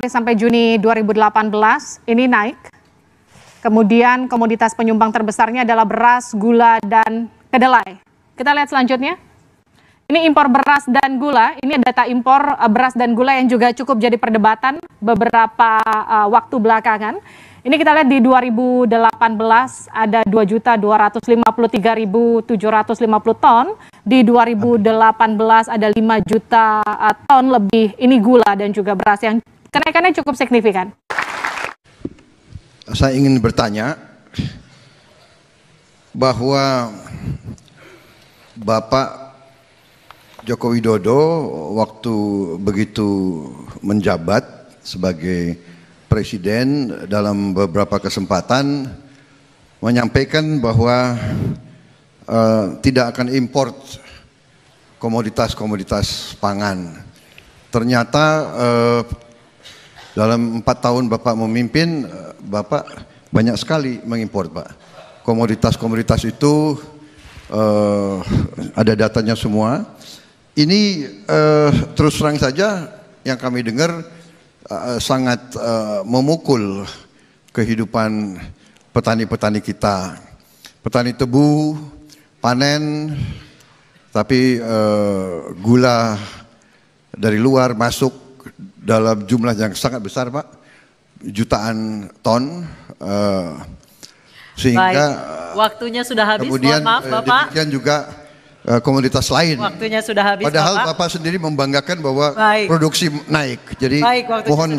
sampai Juni 2018 ini naik. Kemudian komoditas penyumbang terbesarnya adalah beras, gula, dan kedelai. Kita lihat selanjutnya. Ini impor beras dan gula. Ini data impor beras dan gula yang juga cukup jadi perdebatan beberapa waktu belakangan. Ini kita lihat di 2018 ada 2.253.750 ton. Di 2018 ada 5 juta ton lebih ini gula dan juga beras yang kenaikannya cukup signifikan. Saya ingin bertanya bahwa Bapak Joko Widodo waktu begitu menjabat sebagai presiden dalam beberapa kesempatan menyampaikan bahwa tidak akan import komoditas-komoditas pangan. Ternyata dalam 4 tahun Bapak memimpin, Bapak banyak sekali mengimpor, Pak. Komoditas-komoditas itu ada datanya semua. Ini terus terang saja yang kami dengar sangat memukul kehidupan petani-petani kita. Petani tebu panen, tapi gula dari luar masuk dalam jumlah yang sangat besar, Pak, jutaan ton, sehingga baik, waktunya sudah habis. Kemudian mohon maaf, Bapak. demikian juga komoditas lain. Waktunya sudah habis, Padahal Bapak sendiri membanggakan bahwa baik, produksi naik. Jadi mohon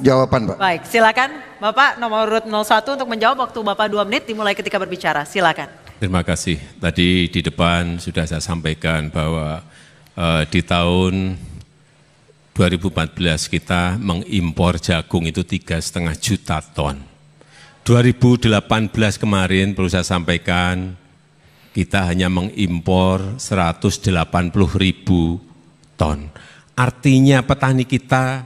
jawaban, Pak. Baik, silakan Bapak nomor urut 01 untuk menjawab. Waktu Bapak 2 menit dimulai ketika berbicara. Silakan. Terima kasih. Tadi di depan sudah saya sampaikan bahwa di tahun 2014 kita mengimpor jagung itu 3,5 juta ton. 2018 kemarin perlu saya sampaikan kita hanya mengimpor 180.000 ton. Artinya petani kita,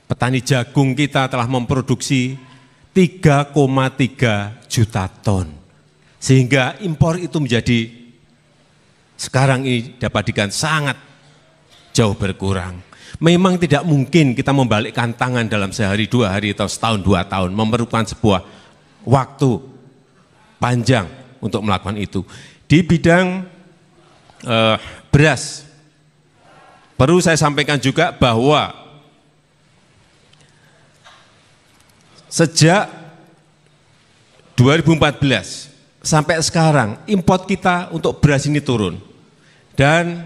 petani jagung kita telah memproduksi 3,3 juta ton. Sehingga impor itu menjadi sekarang ini dapat dikatakan sangat jauh berkurang. Memang tidak mungkin kita membalikkan tangan dalam sehari, 2 hari, atau setahun, 2 tahun. Memerlukan sebuah waktu panjang untuk melakukan itu. Di bidang beras, perlu saya sampaikan juga bahwa sejak 2014 sampai sekarang import kita untuk beras ini turun. Dan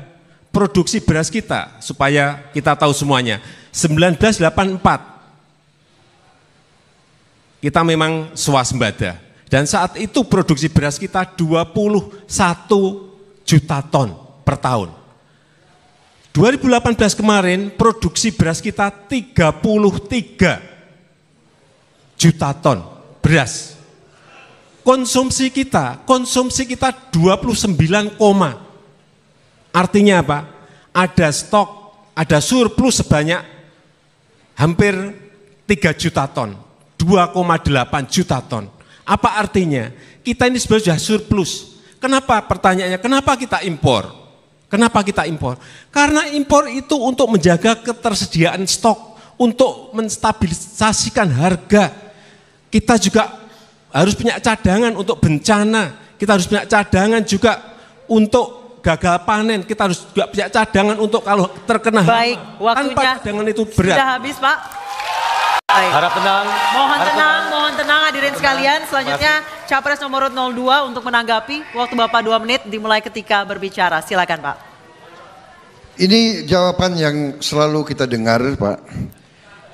produksi beras kita, supaya kita tahu semuanya, 1984 kita memang swasembada. Dan saat itu produksi beras kita 21 juta ton per tahun. 2018 kemarin produksi beras kita 33 juta ton beras. Konsumsi kita 29, artinya apa? Ada stok, ada surplus sebanyak hampir 3 juta ton, 2,8 juta ton. Apa artinya? Kita ini sebenarnya sudah surplus. Kenapa pertanyaannya? Kenapa kita impor? Kenapa kita impor? Karena impor itu untuk menjaga ketersediaan stok, untuk menstabilisasikan harga. Kita juga harus punya cadangan untuk bencana. Kita harus punya cadangan juga untuk gagal panen. Kita harus juga punya cadangan untuk kalau terkena baik, tanpa cadangan itu berat. Sudah habis, Pak. Baik. Harap tenang. Mohon tenang hadirin sekalian. Selanjutnya Capres nomor 02 untuk menanggapi. Waktu Bapak 2 menit dimulai ketika berbicara. Silakan, Pak. Ini jawaban yang selalu kita dengar, Pak.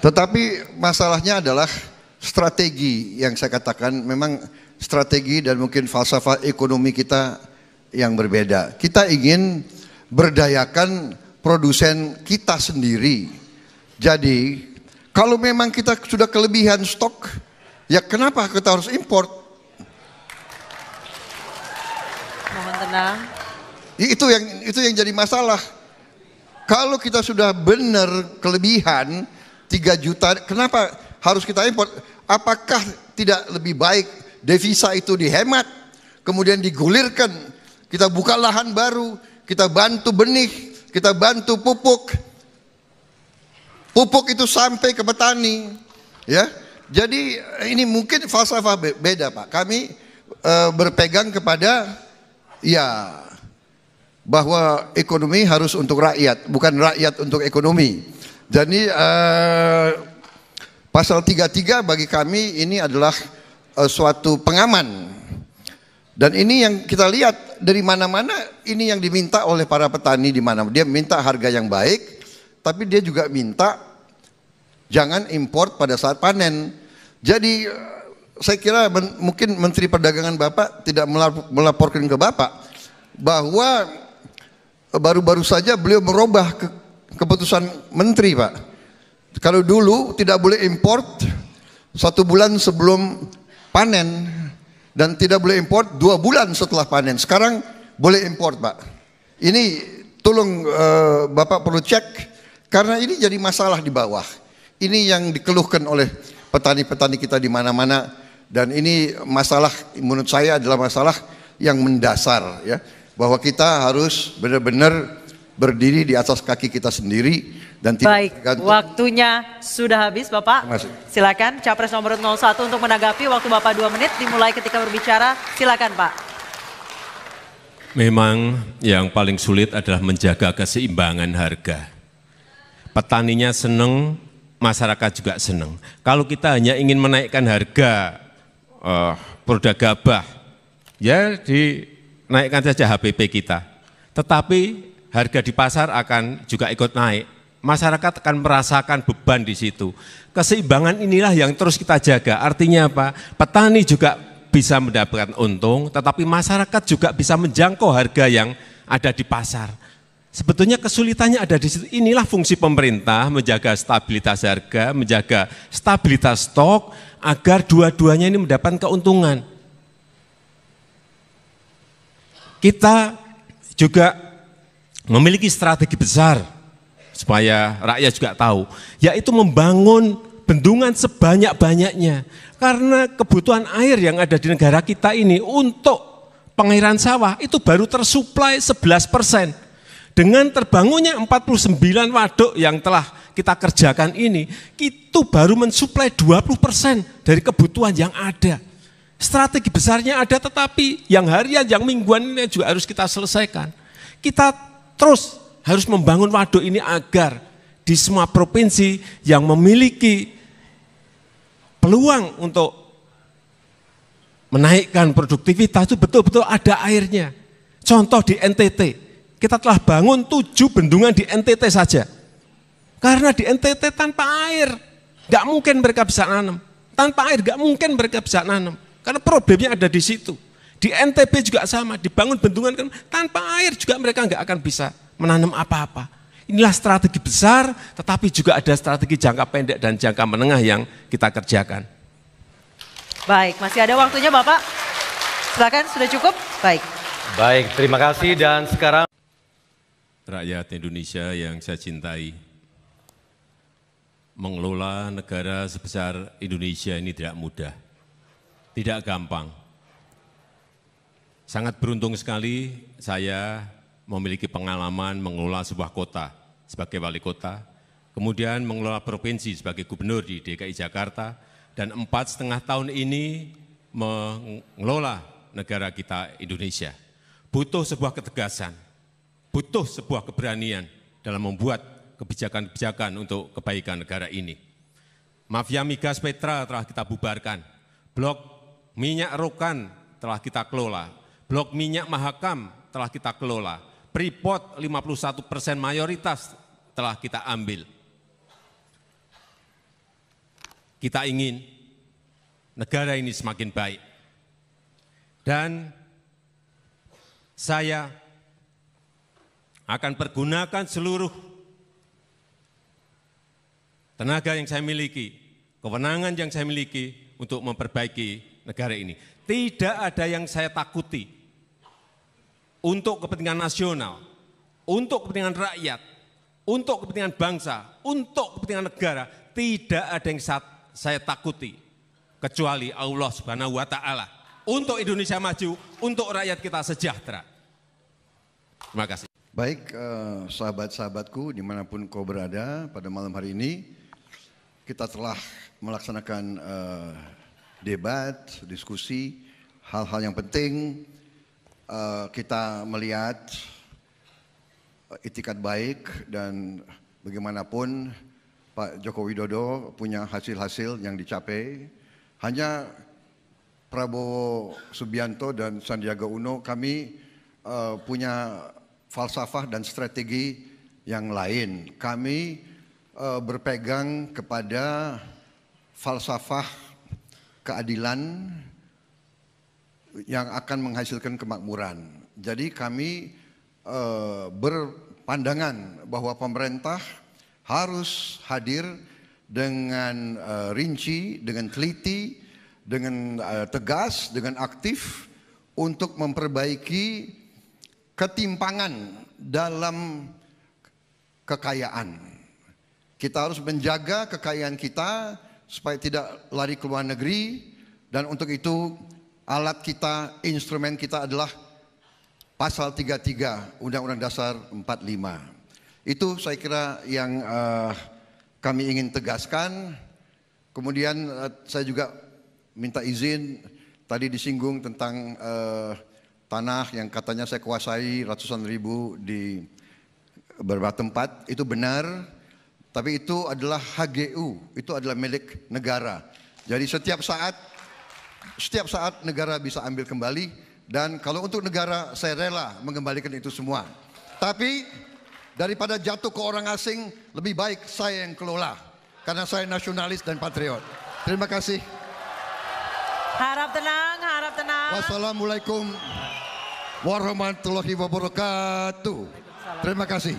Tetapi masalahnya adalah strategi yang saya katakan, memang strategi dan mungkin falsafah ekonomi kita yang berbeda. Kita ingin berdayakan produsen kita sendiri. Jadi kalau memang kita sudah kelebihan stok, ya kenapa kita harus import? Mohon tenang. Itu yang jadi masalah. Kalau kita sudah benar kelebihan 3 juta, kenapa harus kita import? Apakah tidak lebih baik devisa itu dihemat, kemudian digulirkan, kita buka lahan baru, kita bantu benih, kita bantu pupuk, Pupuk itu sampai ke petani, ya. Jadi ini mungkin falsafah beda, Pak. Kami berpegang kepada ya bahwa ekonomi harus untuk rakyat, bukan rakyat untuk ekonomi. Jadi pasal 33 bagi kami ini adalah suatu pengaman. Dan ini yang kita lihat dari mana-mana, ini yang diminta oleh para petani di mana. Dia minta harga yang baik, tapi dia juga minta jangan import pada saat panen. Jadi saya kira mungkin Menteri Perdagangan Bapak tidak melaporkan ke Bapak bahwa baru-baru saja beliau merubah keputusan Menteri, Pak. Kalau dulu tidak boleh import 1 bulan sebelum panen dan tidak boleh import 2 bulan setelah panen. Sekarang boleh import, Pak. Ini tolong Bapak perlu cek karena ini jadi masalah di bawah. Ini yang dikeluhkan oleh petani-petani kita di mana-mana, dan ini masalah menurut saya adalah masalah yang mendasar, ya, bahwa kita harus benar-benar berdiri di atas kaki kita sendiri dan tidak Baik, tergantung. Waktunya sudah habis Bapak. Silakan Capres nomor 01 untuk menanggapi. Waktu Bapak 2 menit dimulai ketika berbicara. Silakan Pak. Memang yang paling sulit adalah menjaga keseimbangan harga. Petaninya senang, masyarakat juga senang. Kalau kita hanya ingin menaikkan harga produk gabah, ya dinaikkan saja HPP kita. Tetapi harga di pasar akan juga ikut naik. Masyarakat akan merasakan beban di situ. Keseimbangan inilah yang terus kita jaga. Artinya apa? Petani juga bisa mendapatkan untung, tetapi masyarakat juga bisa menjangkau harga yang ada di pasar. Sebetulnya kesulitannya ada di situ. Inilah fungsi pemerintah, menjaga stabilitas harga, menjaga stabilitas stok, agar dua-duanya ini mendapatkan keuntungan. Kita juga memiliki strategi besar, supaya rakyat juga tahu, yaitu membangun bendungan sebanyak-banyaknya. Karena kebutuhan air yang ada di negara kita ini untuk pengairan sawah itu baru tersuplai 11%. Dengan terbangunnya 49 waduk yang telah kita kerjakan ini, itu baru mensuplai 20% dari kebutuhan yang ada. Strategi besarnya ada, tetapi yang harian, yang mingguan ini juga harus kita selesaikan. Kita terus harus membangun waduk ini agar di semua provinsi yang memiliki peluang untuk menaikkan produktivitas itu betul-betul ada airnya. Contoh di NTT. Kita telah bangun 7 bendungan di NTT saja. Karena di NTT tanpa air, nggak mungkin mereka bisa nanam. Tanpa air nggak mungkin mereka bisa nanam. Karena problemnya ada di situ. Di NTB juga sama, dibangun bendungan kan tanpa air juga mereka nggak akan bisa menanam apa-apa. Inilah strategi besar, tetapi juga ada strategi jangka pendek dan jangka menengah yang kita kerjakan. Baik, masih ada waktunya Bapak. Silakan, sudah cukup? Baik. Baik, terima kasih dan sekarang Rakyat Indonesia yang saya cintai, mengelola negara sebesar Indonesia ini tidak mudah, tidak gampang. Sangat beruntung sekali saya memiliki pengalaman mengelola sebuah kota sebagai wali kota, kemudian mengelola provinsi sebagai gubernur di DKI Jakarta, dan 4,5 tahun ini mengelola negara kita Indonesia. Butuh sebuah ketegasan, butuh sebuah keberanian dalam membuat kebijakan-kebijakan untuk kebaikan negara ini. Mafia Migas Petra telah kita bubarkan, blok minyak Rokan telah kita kelola, blok minyak Mahakam telah kita kelola, Freeport 51% mayoritas telah kita ambil. Kita ingin negara ini semakin baik. Dan saya akan pergunakan seluruh tenaga yang saya miliki, kewenangan yang saya miliki untuk memperbaiki negara ini. Tidak ada yang saya takuti untuk kepentingan nasional, untuk kepentingan rakyat, untuk kepentingan bangsa, untuk kepentingan negara. Tidak ada yang saya takuti kecuali Allah Subhanahu wa Ta'ala. Untuk Indonesia maju, untuk rakyat kita sejahtera. Terima kasih. Baik, sahabat-sahabatku dimanapun kau berada pada malam hari ini, kita telah melaksanakan debat, diskusi, hal-hal yang penting. Kita melihat itikat baik dan bagaimanapun Pak Joko Widodo punya hasil-hasil yang dicapai. Hanya Prabowo Subianto dan Sandiaga Uno kami punya falsafah dan strategi yang lain. Kami berpegang kepada falsafah keadilan yang akan menghasilkan kemakmuran. Jadi kami berpandangan bahwa pemerintah harus hadir dengan rinci, dengan teliti, dengan tegas, dengan aktif untuk memperbaiki ketimpangan dalam kekayaan. Kita harus menjaga kekayaan kita supaya tidak lari ke luar negeri, dan untuk itu alat kita, instrumen kita adalah Pasal 33 Undang-Undang Dasar 45. Itu saya kira yang kami ingin tegaskan. Kemudian saya juga minta izin, tadi disinggung tentang tanah yang katanya saya kuasai ratusan ribu di beberapa tempat. Itu benar, tapi itu adalah HGU, itu adalah milik negara. Jadi setiap saat negara bisa ambil kembali, dan kalau untuk negara saya rela mengembalikan itu semua. Tapi daripada jatuh ke orang asing, lebih baik saya yang kelola, karena saya nasionalis dan patriot. Terima kasih. Harap tenang, harap tenang. Wassalamualaikum warahmatullahi wabarakatuh. Terima kasih.